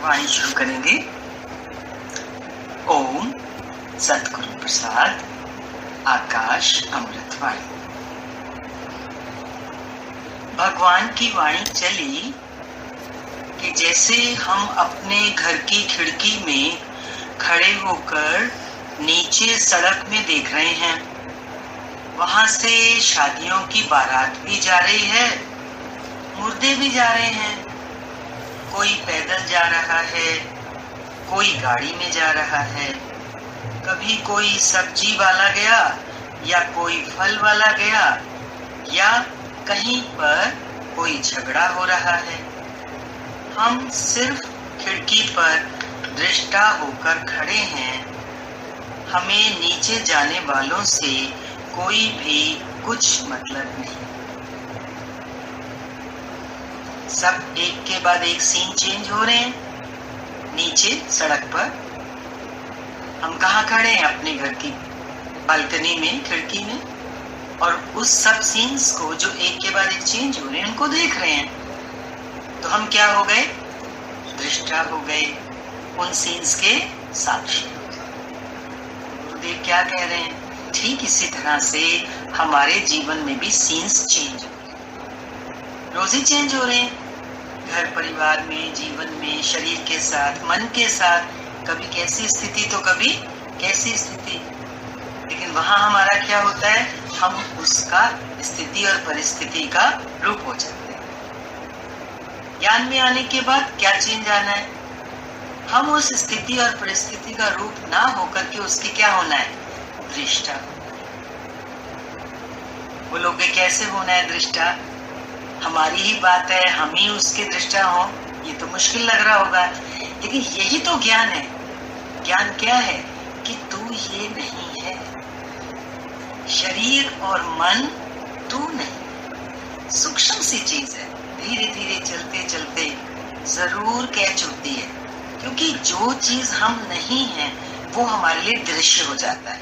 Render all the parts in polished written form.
वाणी शुरू करेंगे। ओम सतगुरु प्रसाद आकाश अमृतवाणी। भगवान की वाणी चली कि जैसे हम अपने घर की खिड़की में खड़े होकर नीचे सड़क में देख रहे हैं, वहां से शादियों की बारात भी जा रही है, मुर्दे भी जा रहे हैं, कोई पैदल जा रहा है, कोई गाड़ी में जा रहा है, कभी कोई सब्जी वाला गया या कोई फल वाला गया, या कहीं पर कोई झगड़ा हो रहा है। हम सिर्फ खिड़की पर दृष्टा होकर खड़े हैं। हमें नीचे जाने वालों से कोई भी कुछ मतलब नहीं। सब एक के बाद एक सीन चेंज हो रहे हैं। नीचे सड़क पर हम कहाँ खड़े हैं? अपने घर की बालकनी में, खिड़की में, और उस सब सीन्स को जो एक के बाद एक चेंज हो रहे हैं उनको देख रहे हैं। तो हम क्या हो गए? दृष्टा हो गए, उन सीन्स के साक्षी हो गए। गुरुदेव क्या कह रहे हैं? ठीक इसी तरह से हमारे जीवन में भी सीन्स चेंज हो रहे, रोज ही चेंज हो रहे हैं। घर परिवार में, जीवन में, शरीर के साथ, मन के साथ, कभी कैसी स्थिति तो कभी कैसी स्थिति। लेकिन वहां हमारा क्या होता है? हम उसका स्थिति और परिस्थिति का रूप हो जाते हैं। ज्ञान में आने के बाद क्या चेंज आना है? हम उस स्थिति और परिस्थिति का रूप ना होकर के उसकी क्या होना है? दृष्टा। बोलोगे कैसे होना है दृष्टा? हमारी ही बात है, हम ही उसके दृष्टा हो, ये तो मुश्किल लग रहा होगा। लेकिन यही तो ज्ञान है। ज्ञान क्या है? कि तू ये नहीं है, शरीर और मन तू नहीं। सूक्ष्म सी चीज है, धीरे धीरे चलते चलते जरूर कैच होती है, क्योंकि जो चीज हम नहीं हैं वो हमारे लिए दृश्य हो जाता है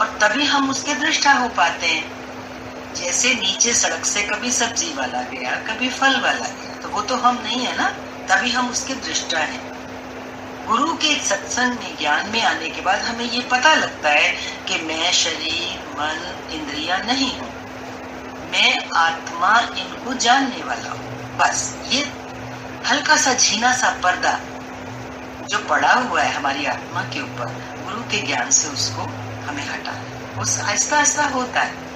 और तभी हम उसके दृष्टा हो पाते हैं। जैसे नीचे सड़क से कभी सब्जी वाला गया, कभी फल वाला गया, तो वो तो हम नहीं है ना, तभी हम उसके दृष्टा हैं। गुरु के सत्संग में, ज्ञान में आने के बाद हमें ये पता लगता है कि मैं शरीर, मन, इंद्रियां नहीं हूँ, मैं आत्मा, इनको जानने वाला हूँ। बस ये हल्का सा झीना सा पर्दा जो पड़ा हुआ है हमारी आत्मा के ऊपर, गुरु के ज्ञान से उसको हमें हटाना है। वो आहिस्ता आहिस्ता होता है।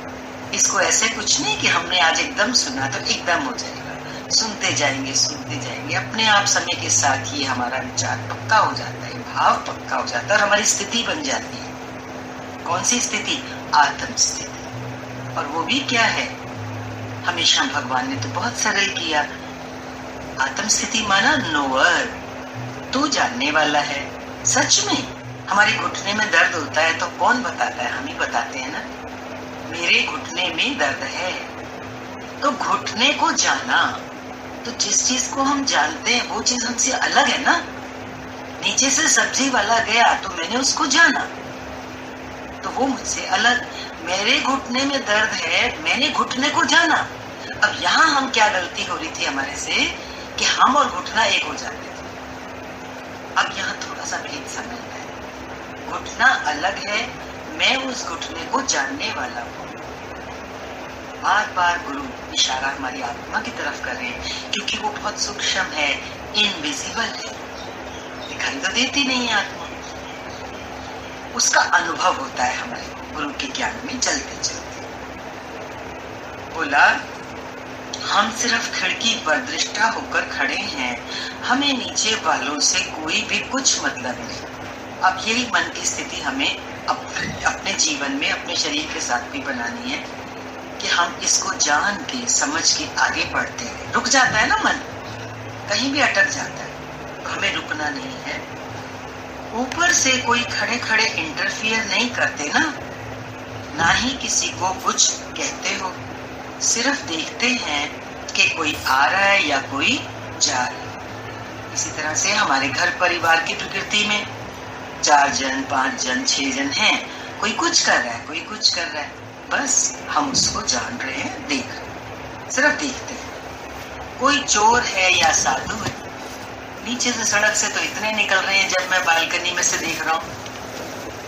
इसको ऐसे कुछ नहीं कि हमने आज एकदम सुना तो एकदम हो जाएगा। सुनते जाएंगे अपने आप समय के साथ ही हमारा विचार पक्का हो जाता है, भाव पक्का हो जाता है और हमारी स्थिति बन जाती है। कौन सी स्थिति? आत्म स्थिति। और वो भी क्या है? हमेशा भगवान ने तो बहुत सरल किया। आत्म स्थिति माना नोअर, तू जानने वाला है। सच में हमारे घुटने में दर्द होता है तो कौन बताता है? हम ही बताते हैं ना, मेरे घुटने में दर्द है। तो घुटने को जाना, तो जिस चीज को हम जानते हैं वो चीज हमसे अलग है ना। नीचे से सब्जी वाला गया तो मैंने उसको जाना, तो वो मुझसे अलग। मेरे घुटने में दर्द है, मैंने घुटने को जाना। अब यहाँ हम क्या गलती हो रही थी हमारे से कि हम और घुटना एक हो जाते थे। अब यहाँ थोड़ा सा भेद समझ है। घुटना अलग है, मैं उस घुटने को जानने वाला हूँ। बार बार गुरु इशारा हमारी आत्मा की तरफ कर रहे हैं, क्योंकि वो बहुत सूक्ष्म है, इनविजिबल है, दिखाई तो देती नहीं है आत्मा। उसका अनुभव होता है हमारे गुरु के ज्ञान में चलते चलते। बोला हम सिर्फ खिड़की पर दृष्टा होकर खड़े हैं, हमें नीचे वालों से कोई भी कुछ मतलब नहीं। अब यही मन की स्थिति हमें अपने जीवन में, अपने शरीर के साथ भी बनानी है कि हम इसको जान के, समझ के आगे बढ़ते हैं। रुक जाता है ना मन, कहीं भी अटक जाता है, तो हमें रुकना नहीं है। ऊपर से कोई खड़े खड़े इंटरफियर नहीं करते ना ही किसी को कुछ कहते हो, सिर्फ देखते हैं कि कोई आ रहा है या कोई जा रहा है। इसी तरह से हमारे घर परिवार की प्रकृति में 4 जन, 5 जन, 6 जन हैं, कोई कुछ कर रहा है, कोई कुछ कर रहा है, बस हम उसको जान रहे हैं, देख रहे हैं, सिर्फ देखते हैं। कोई चोर है या साधु है, नीचे से सड़क से तो इतने निकल रहे हैं, जब मैं बालकनी में से देख रहा हूँ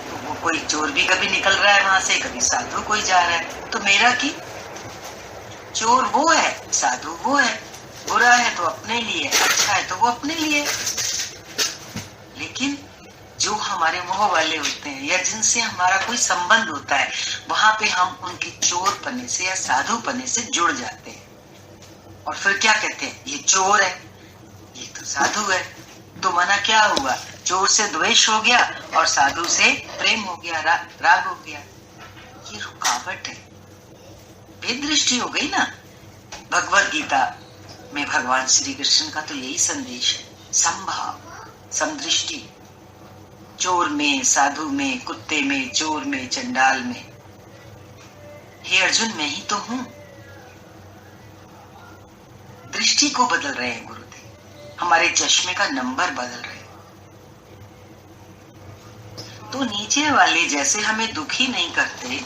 तो वो कोई चोर भी कभी निकल रहा है वहां से, कभी साधु कोई जा रहा है। तो मेरा की चोर वो है, साधु वो है, बुरा है तो अपने लिए, अच्छा है तो वो अपने लिए। लेकिन जो हमारे मोह वाले होते हैं या जिनसे हमारा कोई संबंध होता है, वहां पे हम उनके चोर पने से या साधु पने से जुड़ जाते हैं और फिर क्या कहते हैं, ये चोर है, ये तो साधु है। तो मना क्या हुआ, चोर से द्वेष हो गया और साधु से प्रेम हो गया, राग हो गया। ये रुकावट है, बेदृष्टि हो गई ना। भगवत गीता में भगवान श्री कृष्ण का तो यही संदेश है, समभाव, समदृष्टि। चोर में, साधु में, कुत्ते में, चोर में, चंडाल में। हे अर्जुन, मैं ही तो हूं। दृष्टि को बदल रहे हैं गुरुदेव, हमारे चश्मे का नंबर बदल रहे हैं। तो नीचे वाले जैसे हमें दुखी नहीं करते,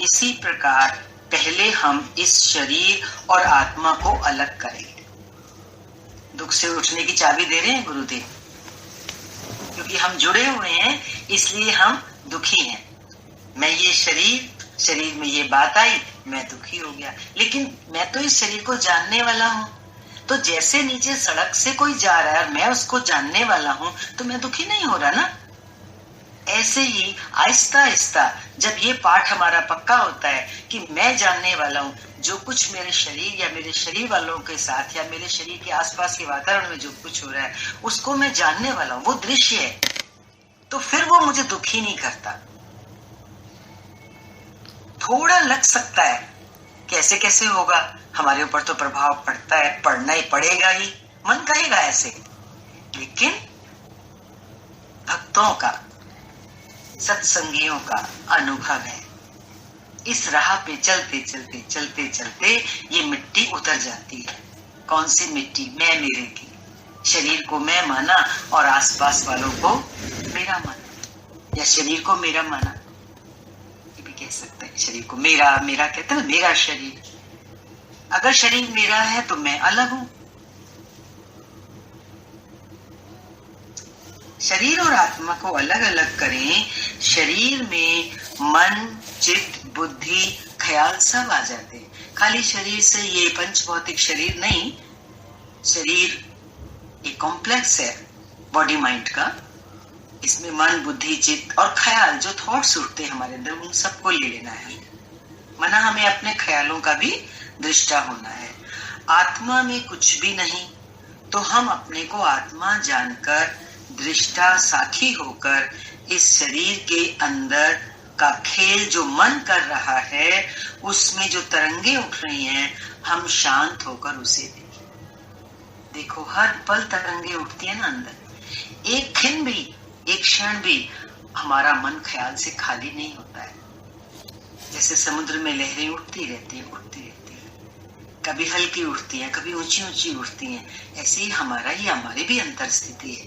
इसी प्रकार पहले हम इस शरीर और आत्मा को अलग करेंगे। दुख से उठने की चाबी दे रहे हैं गुरुदेव, क्योंकि हम जुड़े हुए हैं इसलिए हम दुखी हैं। मैं ये शरीर में ये बात आई, मैं दुखी हो गया, लेकिन मैं तो इस शरीर को जानने वाला हूं। तो जैसे नीचे सड़क से कोई जा रहा है और मैं उसको जानने वाला हूं, तो मैं दुखी नहीं हो रहा ना। ऐसे ही आहिस्ता आहिस्ता जब ये पाठ हमारा पक्का होता है कि मैं जानने वाला हूं, जो कुछ मेरे शरीर या मेरे शरीर वालों के साथ या मेरे शरीर के आसपास के वातावरण में जो कुछ हो रहा है उसको मैं जानने वाला हूं, वो दृश्य है, तो फिर वो मुझे दुखी नहीं करता। थोड़ा लग सकता है, कैसे कैसे होगा, हमारे ऊपर तो प्रभाव पड़ता है, पड़ना ही पड़ेगा ही, मन कहेगा ऐसे। लेकिन भक्तों का, सत्संगियों का अनुभव है, इस राह पे चलते चलते चलते चलते ये मिट्टी उतर जाती है। कौन सी मिट्टी, मैं मेरे की। शरीर को मैं माना और आसपास वालों को मेरा माना, या शरीर को मेरा माना, ये भी कह सकते हैं। शरीर को मेरा कहते हैं ना, मेरा शरीर। अगर शरीर मेरा है तो मैं अलग हूं। शरीर और आत्मा को अलग अलग करें, शरीर में मन, चित्त, बुद्धि, ख्याल सब आ जाते हैं। खाली शरीर से ये पंच भौतिक शरीर नहीं, शरीर एक कॉम्प्लेक्स है बॉडी माइंड का। इसमें मन, बुद्धि, चित्त और ख्याल, जो थॉट्स उठते हैं हमारे अंदर, उन सबको ले लेना है। मना हमें अपने ख्यालों का भी दृष्टा होना है। आत्मा में कुछ भी नहीं, तो हम अपने को आत्मा जानकर दृष्टा साखी होकर इस शरीर के अंदर का खेल जो मन कर रहा है, उसमें जो तरंगे उठ रही हैं, हम शांत होकर उसे देखें। देखो, हर पल तरंगे उठती है ना अंदर। एक क्षण भी, एक क्षण भी हमारा मन ख्याल से खाली नहीं होता है। जैसे समुद्र में लहरें उठती रहती हैं, कभी हल्की उठती हैं, कभी ऊंची ऊंची उठती हैं। ऐसे ही हमारी भी अंतर स्थिति है।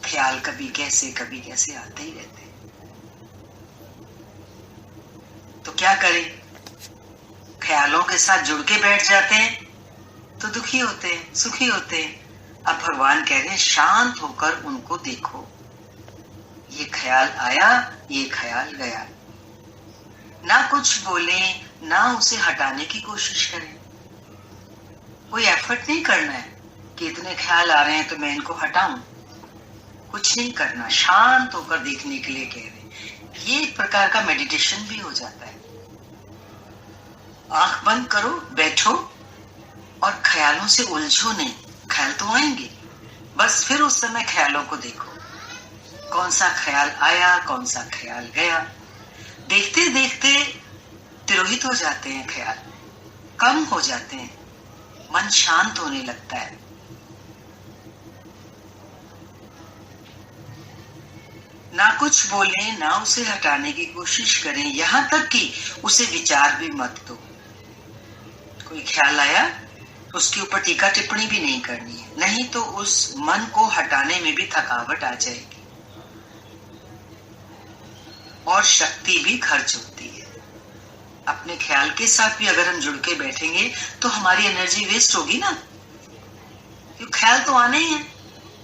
ख्याल कभी कैसे आते ही रहते हैं। तो क्या करें, ख्यालों के साथ जुड़ के बैठ जाते हैं तो दुखी होते हैं, सुखी होते हैं। अब भगवान कह रहे हैं शांत होकर उनको देखो। ये ख्याल आया, ये ख्याल गया, ना कुछ बोले, ना उसे हटाने की कोशिश करें। कोई एफर्ट नहीं करना है कि इतने ख्याल आ रहे हैं तो मैं इनको हटाऊं, कुछ नहीं करना, शांत होकर देखने के लिए कह रहे हैं। ये एक प्रकार का मेडिटेशन भी हो जाता है। आंख बंद करो, बैठो और ख्यालों से उलझो नहीं। ख्याल तो आएंगे, बस फिर उस समय ख्यालों को देखो, कौन सा ख्याल आया, कौन सा ख्याल गया। देखते देखते तिरोहित हो जाते हैं, ख्याल कम हो जाते हैं, मन शांत होने लगता है। ना कुछ बोले, ना उसे हटाने की कोशिश करें, यहां तक कि उसे विचार भी मत दो। कोई ख्याल आया, उसके ऊपर टीका टिप्पणी भी नहीं करनी है, नहीं तो उस मन को हटाने में भी थकावट आ जाएगी और शक्ति भी खर्च होती है। अपने ख्याल के साथ भी अगर हम जुड़ के बैठेंगे तो हमारी एनर्जी वेस्ट होगी ना, क्योंकि ख्याल तो आने ही है।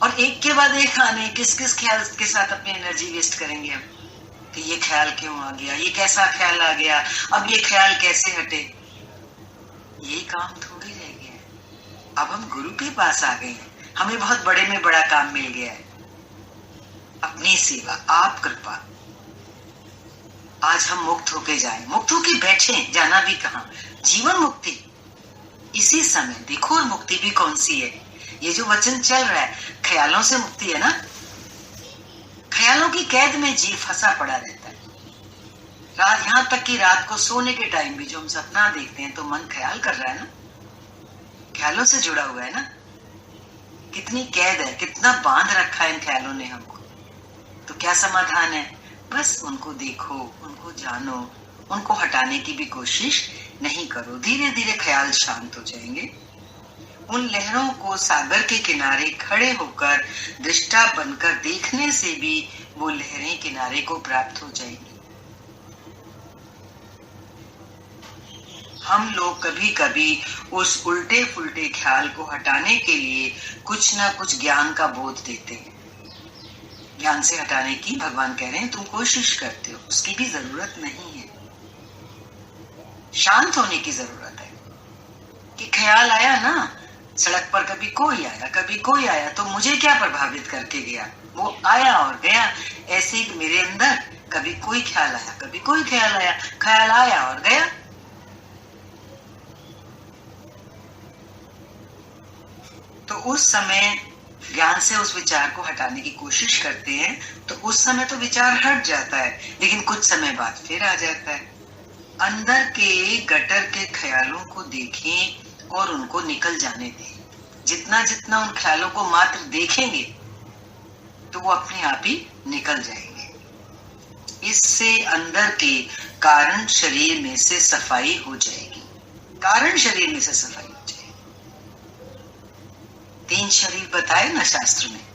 और एक के बाद एक आने, किस किस ख्याल के साथ अपनी एनर्जी वेस्ट करेंगे हम, कि ये ख्याल क्यों आ गया, ये कैसा ख्याल आ गया, अब ये ख्याल कैसे हटे। यही काम थोड़ी रह गया है। अब हम गुरु के पास आ गए हैं, हमें बहुत बड़े में बड़ा काम मिल गया है, अपनी सेवा, आप कृपा। आज हम मुक्त होके जाएं, मुक्त होके बैठे, जाना भी कहां, जीवन मुक्ति इसी समय। देखो और मुक्ति भी कौन सी है, ये जो वचन चल रहा है, ख्यालों से मुक्ति है ना। ख्यालों की कैद में जीव फंसा पड़ा रहता है। रात, यहां तक कि रात को सोने के टाइम भी जो हम सपना देखते हैं तो मन ख्याल कर रहा है ना, ख्यालों से जुड़ा हुआ है ना। कितनी कैद है, कितना बांध रखा है इन ख्यालों ने हमको। तो क्या समाधान है, बस उनको देखो, उनको जानो, उनको हटाने की भी कोशिश नहीं करो। धीरे धीरे ख्याल शांत हो जाएंगे। उन लहरों को सागर के किनारे खड़े होकर दृष्टा बनकर देखने से भी वो लहरें किनारे को प्राप्त हो जाएंगी। हम लोग कभी कभी उस उल्टे फुल्टे ख्याल को हटाने के लिए कुछ ना कुछ ज्ञान का बोध देते हैं। ज्ञान से हटाने की भगवान कह रहे हैं तुम कोशिश करते हो, उसकी भी जरूरत नहीं है। शांत होने की जरूरत है कि ख्याल आया ना, सड़क पर कभी कोई आया, कभी कोई आया, तो मुझे क्या प्रभावित करके गया, वो आया और गया। ऐसे ही मेरे अंदर कभी कोई ख्याल आया, कभी कोई ख्याल आया, ख्याल आया और गया। तो उस समय ज्ञान से उस विचार को हटाने की कोशिश करते हैं, तो उस समय तो विचार हट जाता है, लेकिन कुछ समय बाद फिर आ जाता है। अंदर के गटर के ख्यालों को देखें और उनको निकल जाने दें। जितना जितना उन ख्यालों को मात्र देखेंगे तो वो अपने आप ही निकल जाएंगे। इससे अंदर के कारण शरीर में से सफाई हो जाएगी। कारण शरीर में से सफाई हो जाएगी। 3 शरीर बताए ना शास्त्र में,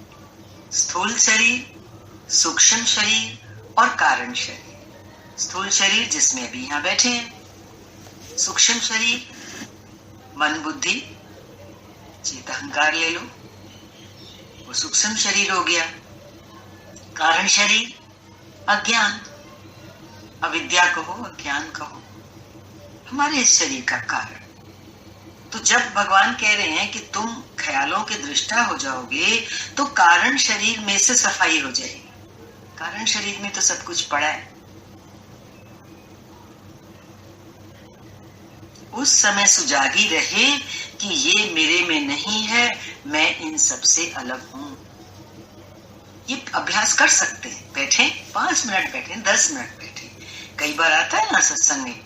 स्थूल शरीर, सूक्ष्म शरीर और कारण शरीर। स्थूल शरीर जिसमें अभी यहां बैठे हैं, सूक्ष्म शरीर मन बुद्धि चित्त अहंकार ले लो, वो सूक्ष्म शरीर हो गया। कारण शरीर अज्ञान, अविद्या कहो, अज्ञान कहो, हमारे इस शरीर का कारण। तो जब भगवान कह रहे हैं कि तुम ख्यालों के दृष्टा हो जाओगे तो कारण शरीर में से सफाई हो जाएगी। कारण शरीर में तो सब कुछ पड़ा है। उस समय सुजागी रहे कि ये मेरे में नहीं है, मैं इन सब से अलग हूं। ये अभ्यास कर सकते हैं। बैठे 5 मिनट बैठे, 10 मिनट बैठे। कई बार आता है ना सत्संग में,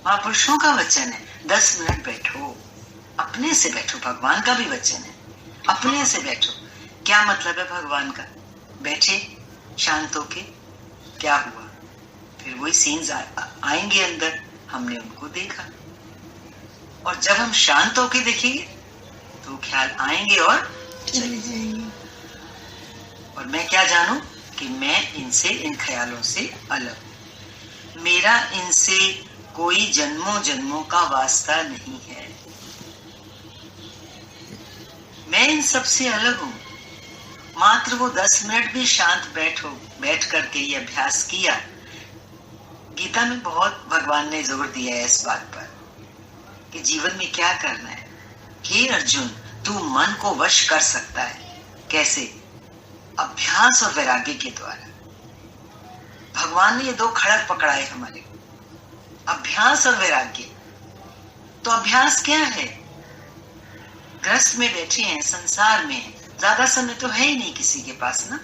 महापुरुषों का वचन है 10 मिनट बैठो, अपने से बैठो। भगवान का भी वचन है, अपने से बैठो। क्या मतलब है भगवान का? बैठे शांत होके, क्या हुआ, फिर वही सीन्स आएंगे अंदर। हमने उनको देखा, और जब हम शांत होके देखेंगे तो ख्याल आएंगे और चले जाएंगे। और मैं क्या जानूं कि मैं इनसे, इन ख्यालों से अलग, मेरा इनसे कोई जन्मों जन्मों का वास्ता नहीं है, मैं इन सब से अलग हूं। मात्र वो 10 मिनट भी शांत बैठ करके ये अभ्यास किया। गीता में बहुत भगवान ने जोर दिया है इस बात पर कि जीवन में क्या करना है। हे अर्जुन, तू मन को वश कर सकता है। कैसे? अभ्यास और वैराग्य के द्वारा। भगवान ने ये 2 खड़क पकड़ाए हमारे, अभ्यास और वैराग्य। तो अभ्यास क्या है? ग्रस्त में बैठे हैं, संसार में, ज्यादा समय तो है ही नहीं किसी के पास ना।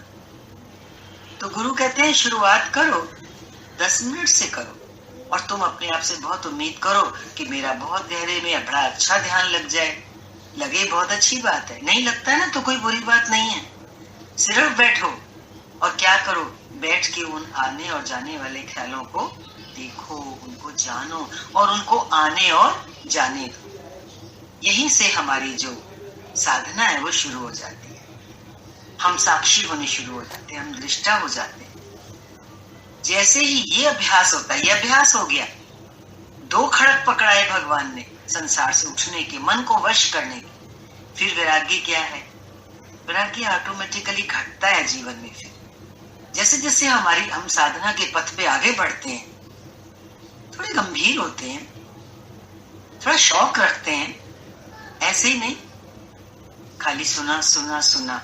तो गुरु कहते हैं शुरुआत करो, 10 मिनट से करो, और तुम अपने आप से बहुत उम्मीद करो कि मेरा बहुत गहरे में बड़ा अच्छा ध्यान लग जाए। लगे बहुत अच्छी बात है, नहीं लगता है ना तो कोई बुरी बात नहीं है। सिर्फ बैठो और क्या करो, बैठ के उन आने और जाने वाले ख्यालों को देखो, उनको जानो और उनको आने और जाने दो। यहीं से हमारी जो साधना है वो शुरू हो जाती है। हम साक्षी होने शुरू हो जाते हैं, हम दृष्टा हो जाते हैं। जैसे ही ये अभ्यास होता है, ये अभ्यास हो गया, 2 खड़क पकड़ाए भगवान ने संसार से उठने के, मन को वश करने के। फिर वैराग्य क्या है? वैराग्य ऑटोमेटिकली घटता है जीवन में। फिर जैसे जैसे हम साधना के पथ पे आगे बढ़ते हैं, थोड़े गंभीर होते हैं, थोड़ा शौक रखते हैं, ऐसे ही नहीं खाली सुना सुना सुना।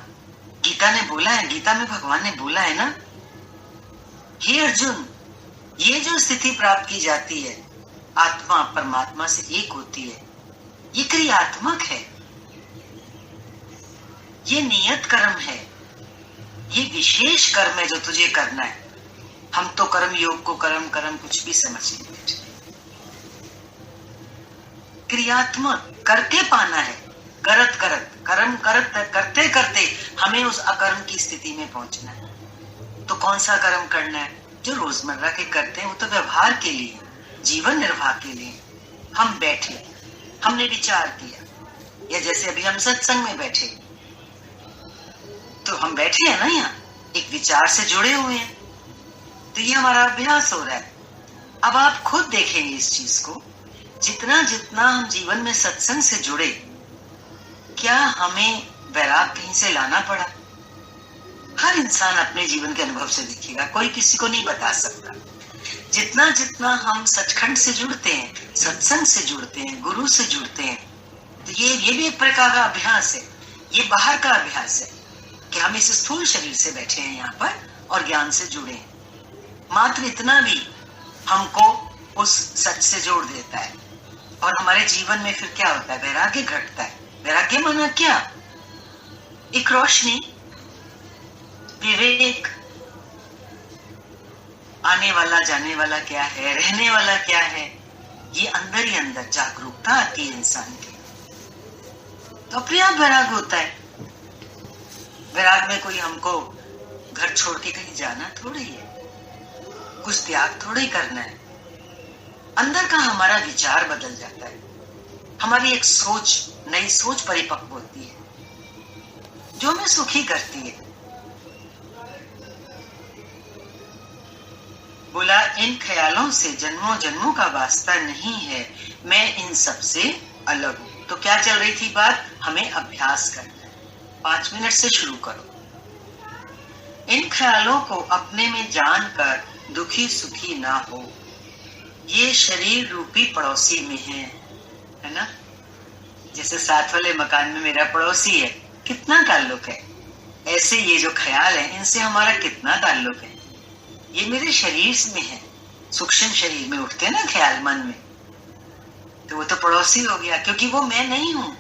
गीता ने बोला है, गीता में भगवान ने बोला है ना, हे अर्जुन, ये जो स्थिति प्राप्त की जाती है, आत्मा परमात्मा से एक होती है, ये क्रियात्मक है, ये नियत कर्म है, ये विशेष कर्म है जो तुझे करना है। हम तो कर्म योग को कर्म कुछ भी समझ नहीं बैठे। क्रियात्मक करके पाना है, करत कर्म करते करते हमें उस अकर्म की स्थिति में पहुंचना है। तो कौन सा कर्म करना है? जो रोजमर्रा के करते हैं, वो तो व्यवहार के लिए, जीवन निर्वाह के लिए। हम बैठे, हमने विचार किया, या जैसे अभी हम सत्संग में बैठे, तो हम बैठे हैं ना, यहाँ एक विचार से जुड़े हुए हैं, तो ये हमारा अभ्यास हो रहा है। अब आप खुद देखेंगे इस चीज को, जितना जितना हम जीवन में सत्संग से जुड़े, क्या हमें वैराग कहीं से लाना पड़ा? हर इंसान अपने जीवन के अनुभव से देखेगा, कोई किसी को नहीं बता सकता। जितना जितना हम सचखंड से जुड़ते हैं, सत्संग से जुड़ते हैं, गुरु से जुड़ते हैं, तो ये भी एक प्रकार का अभ्यास है। ये बाहर का अभ्यास है कि हम इस स्थूल शरीर से बैठे हैं यहाँ पर और ज्ञान से जुड़े हैं। मात्र इतना भी हमको उस सच से जोड़ देता है, और हमारे जीवन में फिर क्या होता है? वैराग्य घटता है। वैराग्य माना क्या? एक रोशनी, विवेक, आने वाला जाने वाला क्या है, रहने वाला क्या है, ये अंदर ही अंदर जागरूकता आती है इंसान की, तो अपने आप वैराग होता है। वैराग में कोई हमको घर छोड़ के कहीं जाना थोड़ी है, कुछ त्याग थोड़ी करना है। अंदर का हमारा विचार बदल जाता है, हमारी एक सोच, नई सोच परिपक्व होती है, जो हमें सुखी करती है। बोला, इन ख्यालों से जन्मों जन्मों का वास्ता नहीं है, मैं इन सब से अलग हूं। तो क्या चल रही थी बात? हमें अभ्यास करना है। 5 मिनट से शुरू करो। इन ख्यालों को अपने में जानकर दुखी सुखी ना हो, ये शरीर रूपी पड़ोसी में है ना? जैसे साथ वाले मकान में मेरा पड़ोसी है, कितना ताल्लुक है, ऐसे ये जो ख्याल है, इनसे हमारा कितना ताल्लुक है। ये मेरे शरीर में है, सूक्ष्म शरीर में उठते हैं ना ख्याल मन में, तो वो तो पड़ोसी हो गया, क्योंकि वो मैं नहीं हूं।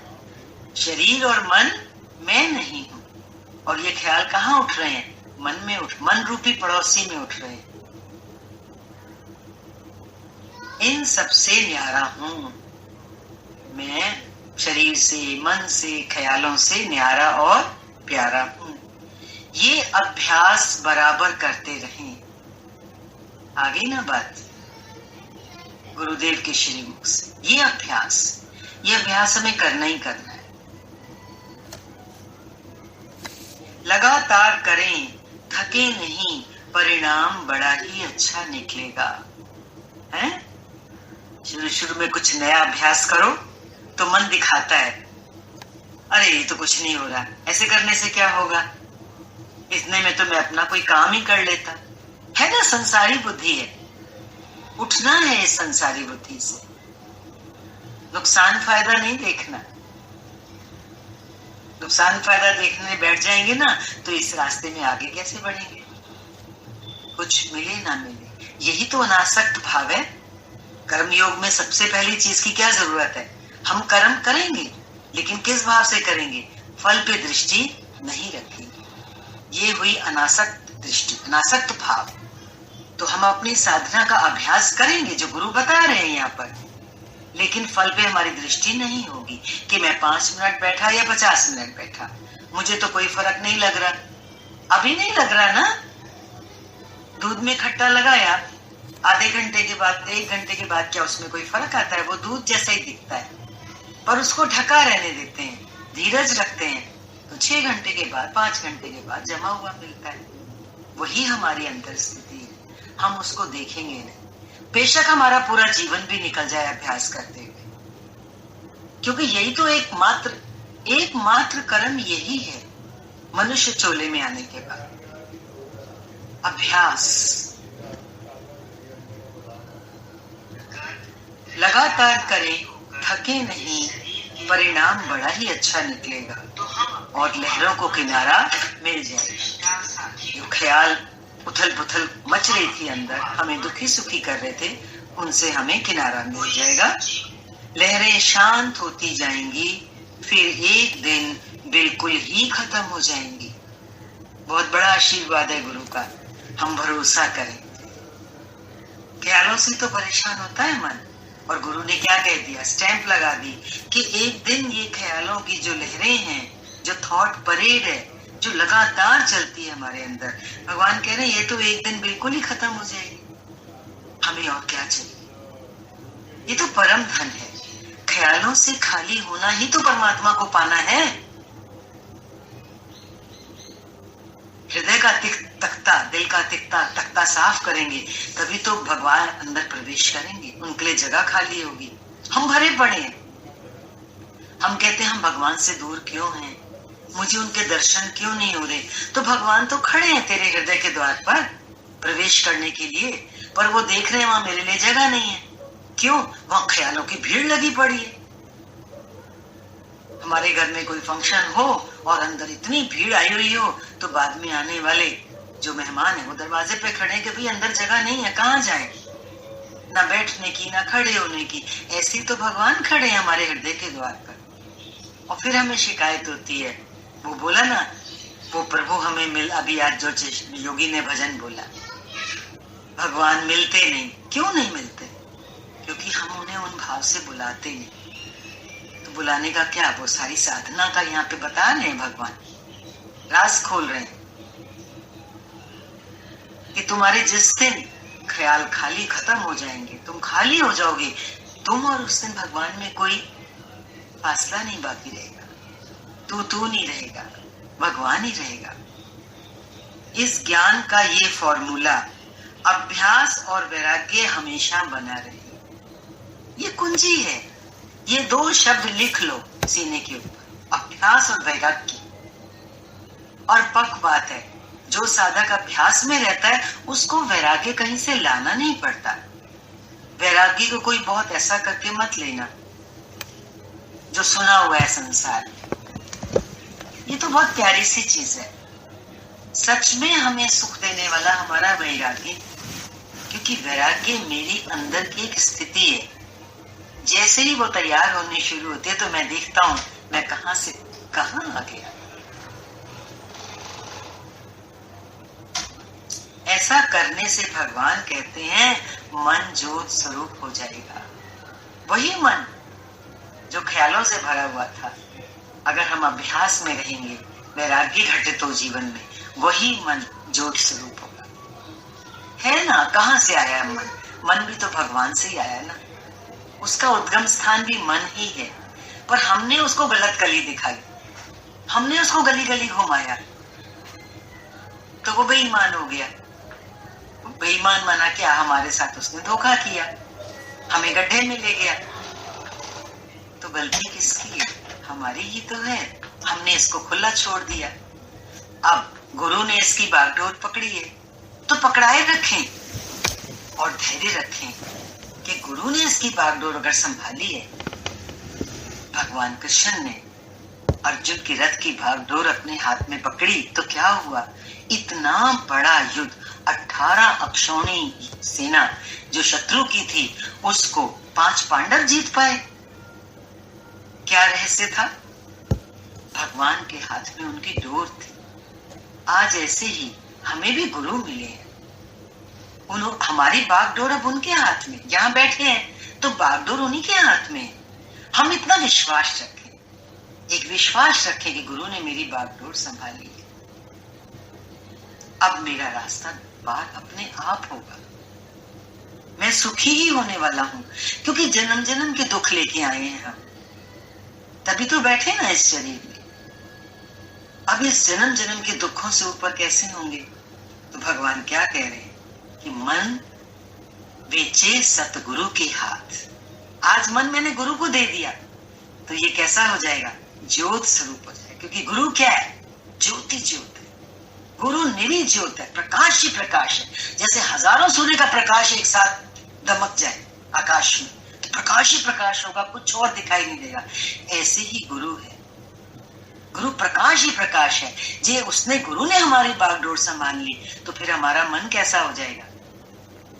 शरीर और मन मैं नहीं हूं, और ये ख्याल कहाँ उठ रहे हैं? मन में मन रूपी पड़ोसी में उठ रहे हैं। इन सबसे न्यारा हूं मैं, शरीर से, मन से, ख्यालों से न्यारा और प्यारा हूं। ये अभ्यास बराबर करते रहें। आ गई ना बात गुरुदेव के श्रीमुख से? ये अभ्यास हमें करना ही करना है। लगातार करें, थके नहीं, परिणाम बड़ा ही अच्छा निकलेगा। हैं? शुरू में कुछ नया अभ्यास करो तो मन दिखाता है, अरे ये तो कुछ नहीं हो रहा, ऐसे करने से क्या होगा, इतने में तो मैं अपना कोई काम ही कर लेता। है ना, संसारी बुद्धि है, उठना है इस संसारी बुद्धि से, नुकसान फायदा नहीं देखना। नुकसान फायदा देखने बैठ जाएंगे ना, तो इस रास्ते में आगे कैसे बढ़ेंगे? कुछ मिले ना मिले, यही तो अनासक्त भाव है। कर्म योग में सबसे पहली चीज की क्या जरूरत है? हम कर्म करेंगे, लेकिन किस भाव से करेंगे? फल पे दृष्टि नहीं रखेंगे। ये हुई अनासक्त दृष्टि, अनासक्त भाव। तो हम अपनी साधना का अभ्यास करेंगे जो गुरु बता रहे हैं यहाँ पर, लेकिन फल पे हमारी दृष्टि नहीं होगी कि मैं 5 मिनट बैठा या 50 मिनट बैठा, मुझे तो कोई फर्क नहीं लग रहा। अभी नहीं लग रहा ना, दूध में खट्टा लगाया, आधे घंटे के बाद, 1 घंटे के बाद क्या उसमें कोई फर्क आता है? वो दूध जैसा ही दिखता है, पर उसको ढका रहने देते हैं, धीरज रखते हैं, तो 6 घंटे के बाद, 5 घंटे के बाद जमा हुआ मिलता है। वही हमारी अंतर स्थिति है, हम उसको देखेंगे नहीं। बेशक हमारा पूरा जीवन भी निकल जाए अभ्यास करते हुए, क्योंकि यही तो एकमात्र कर्म यही है मनुष्य चोले में आने के बाद। अभ्यास लगातार करें, थके नहीं, परिणाम बड़ा ही अच्छा निकलेगा और लहरों को किनारा मिल जाएगा। जो ख्याल उथल पुथल मच रही थी अंदर, हमें दुखी सुखी कर रहे थे, उनसे हमें किनारा मिल जाएगा। लहरें शांत होती जाएंगी, फिर एक दिन बिल्कुल ही खत्म हो जाएंगी। बहुत बड़ा आशीर्वाद है गुरु का, हम भरोसा करें। ख्यालों से तो परेशान होता है मन, और गुरु ने क्या कह दिया, स्टैंप लगा दी कि एक दिन ये ख्यालों की जो लहरें हैं, जो थॉट परेड है, जो लगातार चलती है हमारे अंदर, भगवान कह रहे हैं ये तो एक दिन बिल्कुल ही खत्म हो जाएगी। हमें और क्या चाहिए? ये तो परम धन है। ख्यालों से खाली होना ही तो परमात्मा को पाना है। हृदय का तख्ता, दिल का तख्ता साफ करेंगे, तभी तो भगवान अंदर प्रवेश करेंगे, उनके लिए जगह खाली होगी। हम भरे पड़े हैं। हम कहते हैं हम भगवान से दूर क्यों हैं, मुझे उनके दर्शन क्यों नहीं हो रहे? तो भगवान तो खड़े हैं तेरे हृदय के द्वार पर प्रवेश करने के लिए, पर वो देख रहे हैं वहां मेरे लिए जगह नहीं है। क्यों? वहां ख्यालों की भीड़ लगी पड़ी है। हमारे घर में कोई फंक्शन हो और अंदर इतनी भीड़ आई हुई हो, तो बाद में आने वाले जो मेहमान है वो दरवाजे पे खड़े हैं कि भाई अंदर जगह नहीं है, कहाँ जाए? ना बैठने की, ना खड़े होने की। ऐसे तो भगवान खड़े हैं हमारे हृदय के द्वार पर। और फिर हमें शिकायत होती है, वो बोला ना, वो प्रभु हमें मिल, अभी आज जो योगी ने भजन बोला, भगवान मिलते नहीं। क्यों नहीं मिलते? क्योंकि हम उन्हें उन भाव से बुलाते नहीं। तो बुलाने का क्या, वो सारी साधना का यहाँ पे बता रहे हैं भगवान, राज खोल रहे हैं कि तुम्हारे जिस दिन ख्याल खाली खत्म हो जाएंगे, तुम खाली हो जाओगे, तुम और उस दिन भगवान में कोई फासला नहीं बाकी रहेगा। तू नहीं रहेगा, भगवान ही रहेगा। इस ज्ञान का ये फॉर्मूला, अभ्यास और वैराग्य हमेशा बना रहे, ये कुंजी है। ये दो शब्द लिख लो सीने के ऊपर, अभ्यास और वैराग्य। और पक्क बात है, जो साधक अभ्यास में रहता है उसको वैराग्य कहीं से लाना नहीं पड़ता। वैराग्य को कोई बहुत ऐसा करके मत लेना जो सुना हुआ है संसार में। ये तो बहुत प्यारी सी चीज है। सच में हमें सुख देने वाला हमारा वैराग्य, क्योंकि वैराग्य मेरी अंदर की एक स्थिति है। जैसे ही वो तैयार होने शुरू होती है तो मैं देखता हूं मैं कहां से कहां आ गया। ऐसा करने से भगवान कहते हैं मन ज्योत स्वरूप हो जाएगा। वही मन जो ख्यालों से भरा हुआ था, अगर हम अभ्यास में रहेंगे, वैराग्य घटित हो जीवन में, वही मन ज्योत स्वरूप होगा। है ना, कहां से आया मन? मन भी तो भगवान से ही आया ना, उसका उद्गम स्थान भी मन ही है। पर हमने उसको गलत गली दिखाई, हमने उसको गली गली घुमाया, तो वो बेईमान हो गया। बेईमान माना क्या? हमारे साथ उसने धोखा किया, हमें गड्ढे में ले गया। तो गलती किसकी है? हमारी ही तो है। हमने इसको खुला छोड़ दिया। अब गुरु ने इसकी बागडोर पकड़ी है, तो पकड़ाए रखें और धैर्य रखें कि गुरु ने इसकी बागडोर अगर संभाली है। भगवान कृष्ण ने अर्जुन की रथ की बागडोर अपने हाथ में पकड़ी तो क्या हुआ? इतना बड़ा युद्ध, 18 अक्षौणी सेना जो शत्रु की थी, उसको 5 पांडव जीत पाए। क्या रहस्य था? भगवान के हाथ में उनकी डोर थी। आज ऐसे ही हमें भी गुरु मिले हैं, हमारी बागडोर अब उनके हाथ में। यहाँ बैठे हैं तो बागडोर उन्हीं के हाथ में है। हम इतना विश्वास रखें, एक विश्वास रखें कि गुरु ने मेरी बागडोर संभाली है। अब मेरा रास्ता पार अपने आप होगा। मैं सुखी ही होने वाला हूं, क्योंकि जन्म जन्म के दुख लेके आए हैं हम, तभी तो बैठे ना इस शरीर में। अब इस जन्म जन्म के दुखों से ऊपर कैसे होंगे? तो भगवान क्या कह रहे हैं कि मन बेचे सतगुरु के हाथ। आज मन मैंने गुरु को दे दिया तो ये कैसा हो जाएगा? ज्योत स्वरूप हो जाएगा। क्योंकि गुरु क्या है? ज्योति ज्योत है, गुरु निरी ज्योत है, प्रकाश ही प्रकाश है। जैसे हजारों सूर्य का प्रकाश एक साथ दमक जाए आकाश में तो प्रकाश ही प्रकाश होगा, कुछ और दिखाई नहीं देगा। ऐसे ही गुरु है, गुरु प्रकाश ही प्रकाश है। जे उसने गुरु ने हमारी बागडोर संभाल ली तो फिर हमारा मन कैसा हो जाएगा?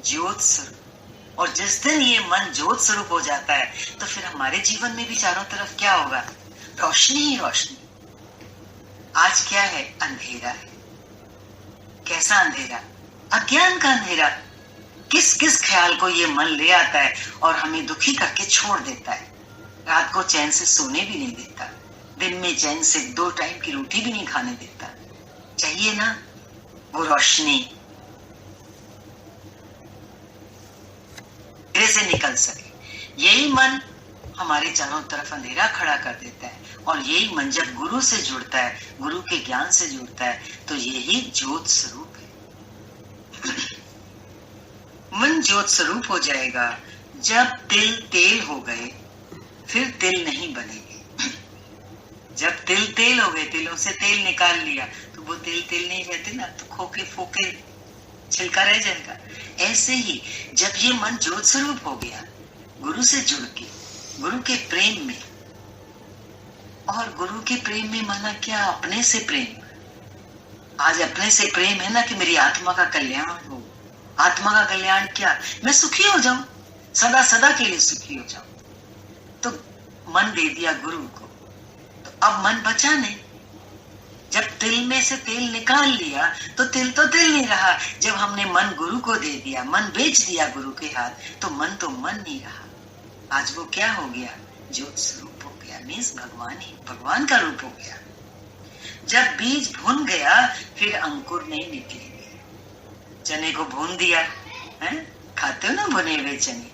ज्योत स्वरूप। और जिस दिन ये मन ज्योत स्वरूप हो जाता है तो फिर हमारे जीवन में भी चारों तरफ क्या होगा? रोशनी ही रोशनी। आज क्या है? अंधेरा है। कैसा अंधेरा? अज्ञान का अंधेरा। किस किस ख्याल को ये मन ले आता है और हमें दुखी करके छोड़ देता है। रात को चैन से सोने भी नहीं देता, दिन में चैन से 2 टाइम की रोटी भी नहीं खाने देता। चाहिए ना वो रोशनी से निकल सके। यही मन हमारे चारों तरफ अंधेरा खड़ा कर देता है और यही मन जब गुरु से जुड़ता है, गुरु के ज्ञान से जुड़ता है तो यही ज्योत स्वरूप है। मन ज्योत स्वरूप हो जाएगा। जब तिल तेल हो गए फिर तिल नहीं बनेंगे। जब तिल तेल हो गए, तिलों से तेल निकाल लिया तो वो तिल तेल नहीं रहते ना, तो खोखे फोके छिलका रह जाएगा। ऐसे ही जब ये मन ज्योत स्वरूप हो गया, गुरु से जुड़ के, गुरु के प्रेम में, और गुरु के प्रेम में माना क्या? अपने से प्रेम। आज अपने से प्रेम है ना कि मेरी आत्मा का कल्याण हो। आत्मा का कल्याण क्या? मैं सुखी हो जाऊं, सदा सदा के लिए सुखी हो जाऊं। तो मन दे दिया गुरु को, तो अब मन बचा नहीं। जब तिल में से तेल निकाल लिया तो तिल नहीं रहा। जब हमने मन गुरु को दे दिया, मन बेच दिया गुरु के हाथ, तो मन नहीं रहा। आज वो क्या हो गया? ज्योत स्वरूप हो गया। मीन्स भगवान ही, भगवान का रूप हो गया। जब बीज भुन गया फिर अंकुर नहीं निकलेंगे। चने को भून दिया है, खाते हो ना भुने हुए चने,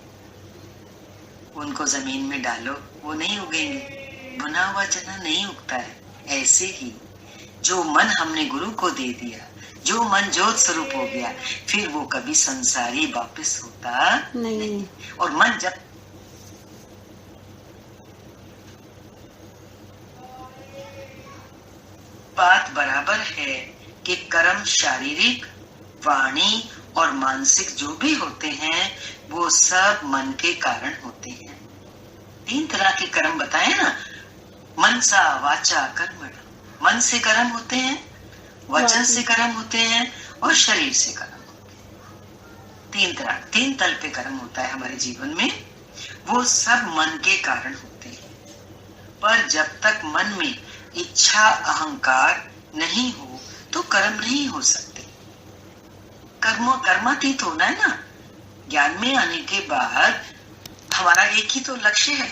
उनको जमीन में डालो, वो नहीं उगेंगे। भुना हुआ चना नहीं उगता है। ऐसे ही जो मन हमने गुरु को दे दिया, जो मन ज्योत स्वरूप हो गया, फिर वो कभी संसारी वापस होता नहीं। और मन जब बात बराबर है कि कर्म शारीरिक, वाणी और मानसिक जो भी होते हैं वो सब मन के कारण होते हैं। 3 तरह के कर्म बताए ना, मनसा वाचा कर्मणा। मन से कर्म होते हैं, वचन से कर्म होते हैं और शरीर से कर्म होते हैं। 3 तरह, 3 तल पे कर्म होता है हमारे जीवन में। वो सब मन के कारण होते हैं। पर जब तक मन में इच्छा अहंकार नहीं हो तो कर्म नहीं हो सकते। कर्मातीत होना है ना। ज्ञान में आने के बाद हमारा एक ही तो लक्ष्य है।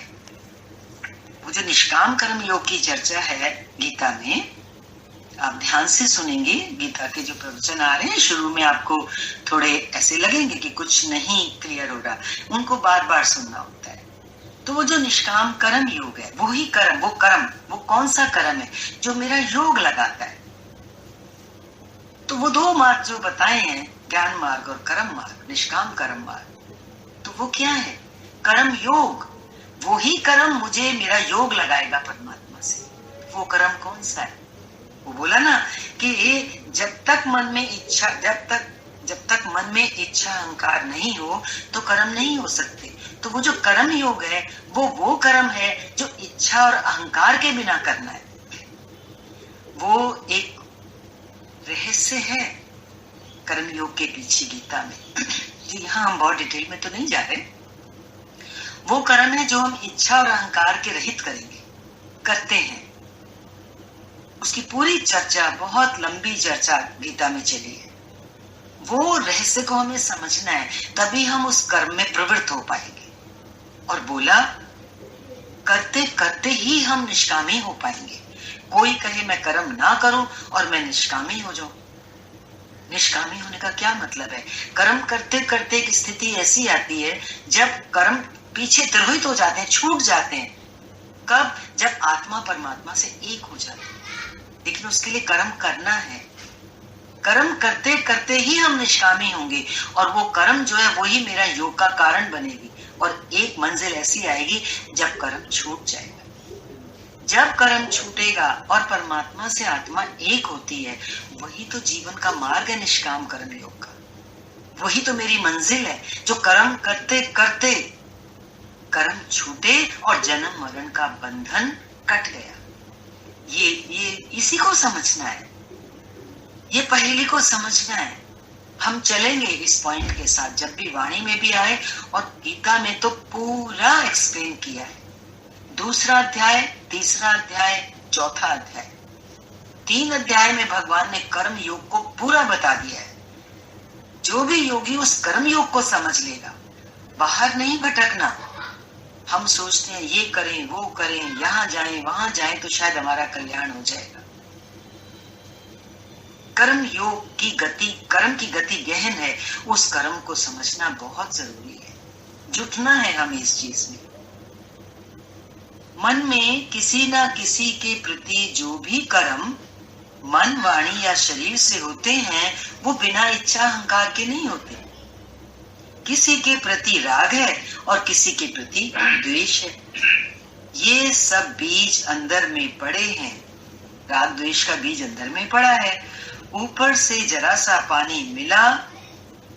वो जो निष्काम कर्म योग की चर्चा है गीता में, आप ध्यान से सुनेंगे। गीता के जो प्रवचन आ रहे हैं शुरू में आपको थोड़े ऐसे लगेंगे कि कुछ नहीं क्लियर हो रहा, उनको बार बार सुनना होता है। तो वो जो निष्काम कर्म योग है, वो ही कर्म, वो कौन सा कर्म है? जो मेरा योग लगाता है। तो वो 2 मार्ग जो बताए हैं, ज्ञान मार्ग और कर्म मार्ग, निष्काम कर्म मार्ग, तो वो क्या है? कर्म योग। वो ही कर्म मुझे मेरा योग लगाएगा परमात्मा से। वो कर्म कौन सा है? वो बोला ना कि जब तक मन में इच्छा, जब तक मन में इच्छा अहंकार नहीं हो तो कर्म नहीं हो सकते। तो वो जो कर्म योग है वो कर्म है जो इच्छा और अहंकार के बिना करना है। वो एक रहस्य है कर्म योग के पीछे गीता में। जी हाँ, हम बहुत डिटेल में तो नहीं जा रहे। वो कर्म है जो हम इच्छा और अहंकार के रहित करते हैं। उसकी पूरी चर्चा, बहुत लंबी चर्चा गीता में चली है। वो रहस्य को हमें समझना है, तभी हम उस कर्म में प्रवृत्त हो पाएंगे। और बोला करते करते ही हम निष्कामी हो पाएंगे। कोई कहे मैं कर्म ना करूं और मैं निष्कामी हो जाऊं। निष्कामी होने का क्या मतलब है? कर्म करते करते एक स्थिति ऐसी आती है जब कर्म पीछे तिरोहित हो जाते हैं, छूट जाते हैं। कब? जब आत्मा परमात्मा से एक हो जाती है। लेकिन उसके लिए कर्म करना है। कर्म करते करते ही हम निष्कामी होंगे और वो कर्म जो है वही मेरा योग का कारण बनेगी। और एक मंजिल ऐसी आएगी जब कर्म छूट जाएगा। जब कर्म छूटेगा और परमात्मा से आत्मा एक होती है, वही तो जीवन का मार्ग है निष्काम कर्म योग का। वही तो मेरी मंजिल है, जो कर्म करते करते कर्म छूटे और जन्म मरण का बंधन कट गया। ये इसी को समझना है, ये पहेली को समझना है। हम चलेंगे इस पॉइंट के साथ, जब भी वाणी में भी आए और गीता में तो पूरा एक्सप्लेन किया है। दूसरा अध्याय, तीसरा अध्याय, चौथा अध्याय, 3 अध्याय में भगवान ने कर्म योग को पूरा बता दिया है। जो भी योगी उस कर्म योग को समझ लेगा, बाहर नहीं भटकना। हम सोचते हैं ये करें वो करें, यहाँ जाएं वहां जाएं तो शायद हमारा कल्याण हो जाएगा। कर्म योग की गति, कर्म की गति गहन है, उस कर्म को समझना बहुत जरूरी है। जुटना है हमें इस चीज में। मन में किसी ना किसी के प्रति जो भी कर्म मन, वाणी या शरीर से होते हैं, वो बिना इच्छा अहंकार के नहीं होते। किसी के प्रति राग है और किसी के प्रति द्वेष है। ये सब बीज अंदर में पड़े हैं। राग द्वेष का बीज अंदर में पड़ा है। ऊपर से जरा सा पानी मिला,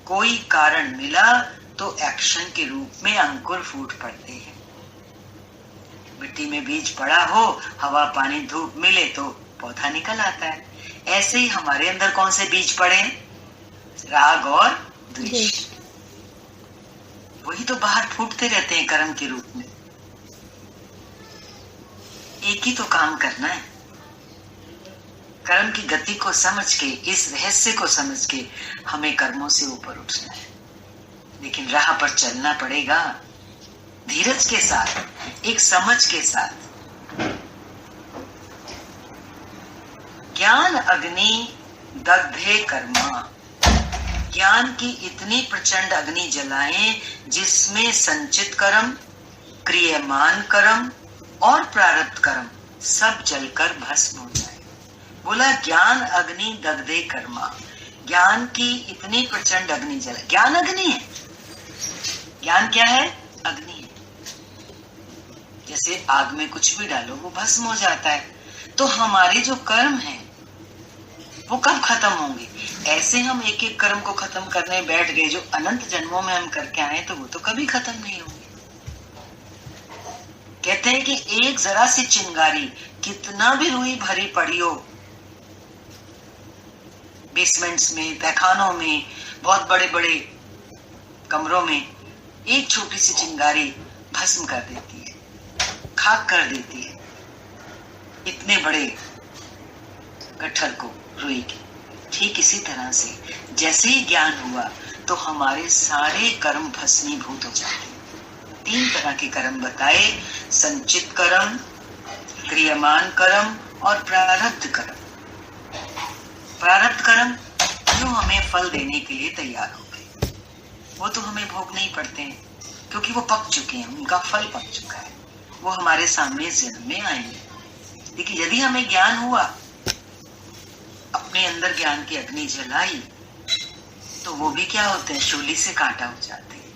कोई कारण मिला तो एक्शन के रूप में अंकुर फूट पड़ते हैं। मिट्टी में बीज पड़ा हो, हवा पानी धूप मिले तो पौधा निकल आता है। ऐसे ही हमारे अंदर कौन से बीज पड़े? राग और द्वेष। वही तो बाहर फूटते रहते हैं कर्म के रूप में। एक ही तो काम करना है, कर्म की गति को समझ के, इस रहस्य को समझ के हमें कर्मों से ऊपर उठना है। लेकिन राह पर चलना पड़ेगा धीरज के साथ, एक समझ के साथ। ज्ञान अग्नि दग्धे कर्मा, ज्ञान की इतनी प्रचंड अग्नि जलाएं जिसमें संचित कर्म, क्रियमान कर्म और प्रारब्ध कर्म सब जलकर भस्म हो जाए। बोला ज्ञान अग्नि दग्धे कर्मा, ज्ञान की इतनी प्रचंड अग्नि जलाए। ज्ञान अग्नि है। ज्ञान क्या है? अग्नि है। जैसे आग में कुछ भी डालो वो भस्म हो जाता है। तो हमारे जो कर्म हैं वो कब खत्म होंगे? ऐसे हम एक एक कर्म को खत्म करने बैठ गए जो अनंत जन्मों में हम करके आए, तो वो तो कभी खत्म नहीं होंगे। कहते हैं कि एक जरा सी चिंगारी कितना भी रुई भरी पड़ी हो, बेसमेंट्स में, तहखानों में, बहुत बड़े बड़े कमरों में, एक छोटी सी चिंगारी भस्म कर देती है, खाक कर देती है इतने बड़े गट्ठर को, रुई की। ठीक इसी तरह से जैसे ही ज्ञान हुआ तो हमारे सारे कर्म भस्मीभूत हो जाते हैं। 3 तरह के कर्म बताए, संचित कर्म, क्रियमान कर्म और प्रारब्ध कर्म। प्रारब्ध कर्म जो हमें फल देने के लिए तैयार हो गए, वो तो हमें भोगने ही पड़ते हैं क्योंकि वो पक चुके हैं, उनका फल पक चुका है, वो हमारे सामने जन्म में आएंगे। लेकिन यदि हमें ज्ञान हुआ, अपने अंदर ज्ञान की अग्नि जलाई, तो वो भी क्या होते हैं? शूली से कांटा हो जाते हैं।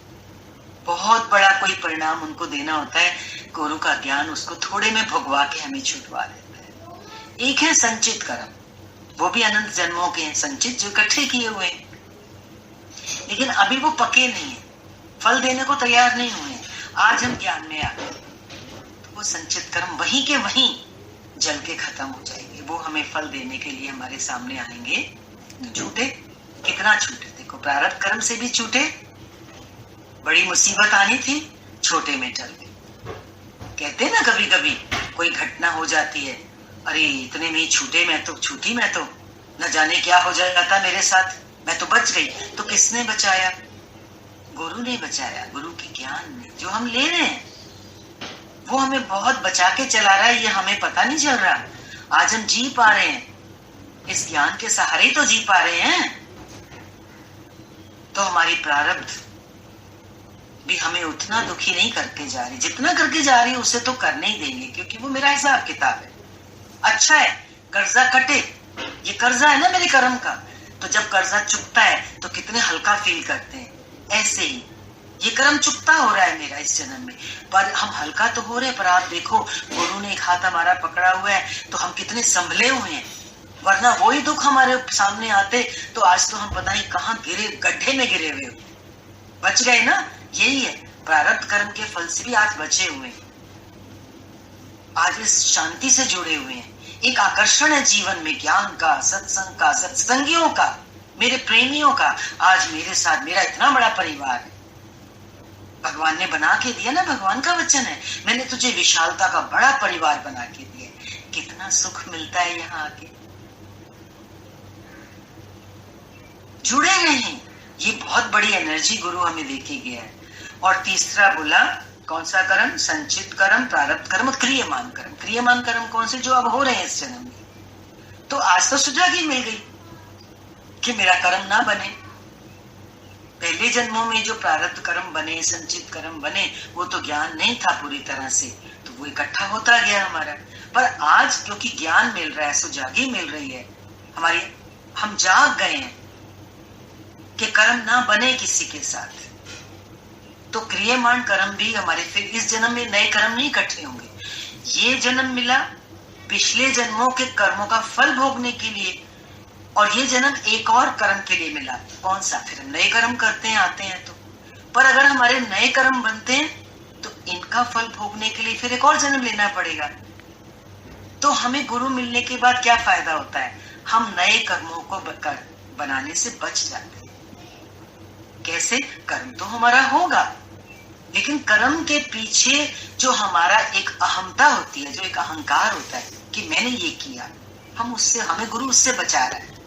बहुत बड़ा कोई परिणाम उनको देना होता है, गुरु का ज्ञान उसको थोड़े में भुगवा के हमें छुटवा देता है। एक है संचित कर्म, वो भी अनंत जन्मों के हैं, संचित जो इकट्ठे किए हुए हैं, लेकिन अभी वो पके नहीं है, फल देने को तैयार नहीं हुए। आज हम ज्ञान में आ गए तो वो संचित कर्म वहीं के वहीं जल के खत्म हो जाएंगे। वो हमें फल देने के लिए हमारे सामने आएंगे। छूटे, कितना छूटे? देखो, प्रारब्ध कर्म से भी छूटे, बड़ी मुसीबत आनी थी, छोटे में टल गए। कहते ना कभी कभी कोई घटना हो जाती है, अरे इतने में ही छूटे, मैं तो छूटी, मैं तो न जाने क्या हो जाता मेरे साथ, मैं तो बच गई। तो किसने बचाया? गुरु ने बचाया। गुरु के ज्ञान ने जो हम ले रहे हैं वो हमें बहुत बचा के चला रहा है, ये हमें पता नहीं चल रहा। आज हम जी पा रहे हैं, इस ज्ञान के सहारे ही तो जी पा रहे हैं। तो हमारी प्रारब्ध भी हमें उतना दुखी नहीं करके जा रही, जितना करके जा रही है उसे तो करने ही देंगे, क्योंकि वो मेरा हिसाब किताब है। अच्छा है कर्जा कटे, ये कर्जा है ना मेरे कर्म का, तो जब कर्जा चुकता है तो कितने हल्का फील करते हैं। ऐसे ही ये कर्म चुकता हो रहा है मेरा इस जन्म में, पर हम हल्का तो हो रहे, पर आप देखो गुरु ने एक हाथ हमारा पकड़ा हुआ है तो हम कितने संभले हुए हैं, वरना वही दुख हमारे सामने आते तो आज तो हम पता नहीं कहाँ गिरे, गड्ढे में गिरे हुए, बच गए ना। यही है, प्रारब्ध कर्म के फल से भी आज बचे हुए हैं, आज इस शांति से जुड़े हुए हैं। एक आकर्षण है जीवन में, ज्ञान का, सत्संग का, सत्संगियों का, मेरे प्रेमियों का। आज मेरे साथ मेरा इतना बड़ा परिवार है, भगवान ने बना के दिया ना, भगवान का वचन है, मैंने तुझे विशालता का बड़ा परिवार बना के दिया। कितना सुख मिलता है यहाँ आके, जुड़े रहें, ये बहुत बड़ी एनर्जी गुरु हमें देके गया है। और तीसरा बोला कौन सा कर्म? संचित कर्म, प्रारब्ध कर्म, क्रियमान कर्म। क्रियमान कर्म कौन से? जो अब हो रहे हैं इस जन्म में। तो आज तो सुजागी मिल गई कि मेरा कर्म ना बने। पहले जन्मों में जो प्रारब्ध कर्म बने, संचित कर्म बने, वो तो ज्ञान नहीं था पूरी तरह से, तो वो इकट्ठा होता गया हमारा। पर आज क्योंकि ज्ञान मिल रहा है, सुजागी मिल रही है हमारी, हम जाग गए हैं कि कर्म ना बने किसी के साथ, तो क्रियमान कर्म भी हमारे फिर इस जन्म में नए कर्म नहीं इकट्ठे होंगे। ये जन्म मिला पिछले जन्मों के कर्मों का फल भोगने के लिए, और ये जन्म एक और कर्म के लिए मिला। कौन सा? फिर हम नए कर्म करते हैं, आते हैं तो। पर अगर हमारे नए कर्म बनते हैं तो इनका फल भोगने के लिए फिर एक और जन्म लेना पड़ेगा। तो हमें गुरु मिलने के बाद क्या फायदा होता है? हम नए कर्मों को बनाने से बच जाते हैं। कैसे? कर्म तो हमारा होगा, लेकिन कर्म के पीछे जो हमारा एक अहमता होती है, जो एक अहंकार होता है कि मैंने ये किया, हम उससे, हमें गुरु उससे बचा रहा है।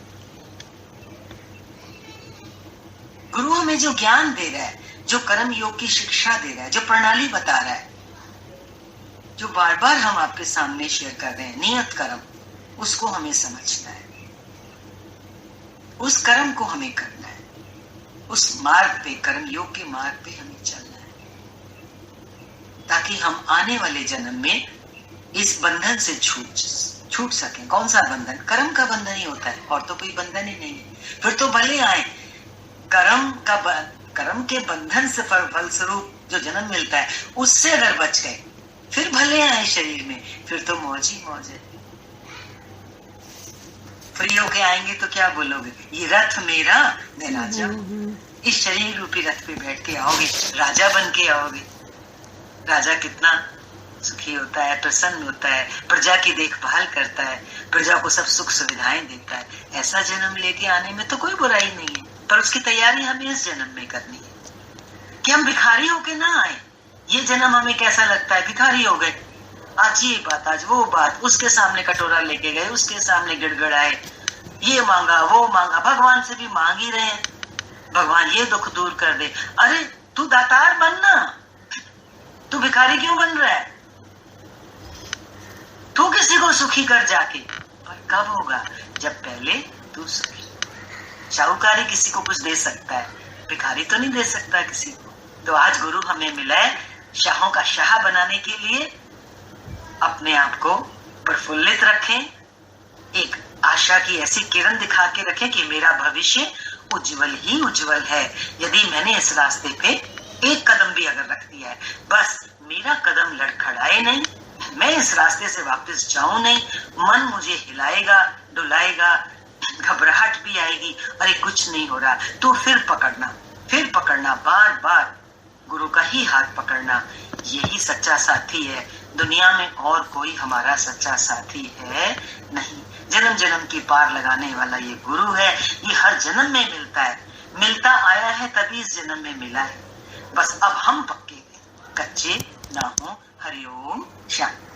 गुरु हमें जो ज्ञान दे रहा है, जो कर्म योग की शिक्षा दे रहा है, जो प्रणाली बता रहा है, जो बार बार हम आपके सामने शेयर कर रहे हैं, नियत कर्म, उसको हमें समझना है, उस कर्म को हमें करना है, उस मार्ग पे, कर्म योग के मार्ग पे हमें चलना है, ताकि हम आने वाले जन्म में इस बंधन से छूट सकें। कौन सा बंधन? कर्म का बंधन ही होता है, और तो कोई बंधन ही नहीं है। फिर तो भले आए, कर्म के बंधन से फलस्वरूप जो जन्म मिलता है उससे अगर बच गए, फिर भले आए शरीर में, फिर तो मौज ही मौज है। फ्री होके आएंगे तो क्या बोलोगे? ये रथ मेरा, मैं राजा हूं। इस शरीर रूपी रथ पे बैठ के आओगे, राजा बन के आओगे। राजा कितना सुखी होता है, प्रसन्न होता है, प्रजा की देखभाल करता है, प्रजा को सब सुख सुविधाएं देता है। ऐसा जन्म लेके आने में तो कोई बुराई नहीं है, पर उसकी तैयारी हमें इस जन्म में करनी है कि हम भिखारी होके ना आए। ये जन्म हमें कैसा लगता है? भिखारी हो गए, आज ये बात, आज वो बात, उसके सामने कटोरा लेके गए, उसके सामने गिड़गिड़ाए, ये मांगा, वो मांगा। भगवान से भी मांग ही रहे हैं, भगवान ये दुख दूर कर दे। अरे तू दातार बनना, तू भिखारी क्यों बन रहा है? तू किसी को सुखी कर जाके। पर कब होगा? जब पहले तू सुखी। शाहूकारी किसी को कुछ दे सकता है, भिखारी तो नहीं दे सकता किसी को। तो आज गुरु हमें मिला है शाहों का शाह बनाने के लिए। अपने आप को प्रफुल्लित रखें, एक आशा की ऐसी किरण दिखा के रखें कि मेरा भविष्य उज्जवल ही उज्जवल है। यदि मैंने इस रास्ते पे एक कदम भी अगर रख दिया है, बस मेरा कदम लड़खड़ाए नहीं, मैं इस रास्ते से वापस जाऊं नहीं। मन मुझे हिलाएगा, डुलाएगा, घबराहट भी आएगी, अरे कुछ नहीं हो रहा, तो फिर पकड़ना, बार बार गुरु का ही हाथ पकड़ना। यही सच्चा साथी है, दुनिया में और कोई हमारा सच्चा साथी है नहीं। जन्म जन्म की पार लगाने वाला ये गुरु है, ये हर जन्म में मिलता है, मिलता आया है तभी इस जन्म में मिला है। बस अब हम पक्के कच्चे ना हो। हरिओम शांति।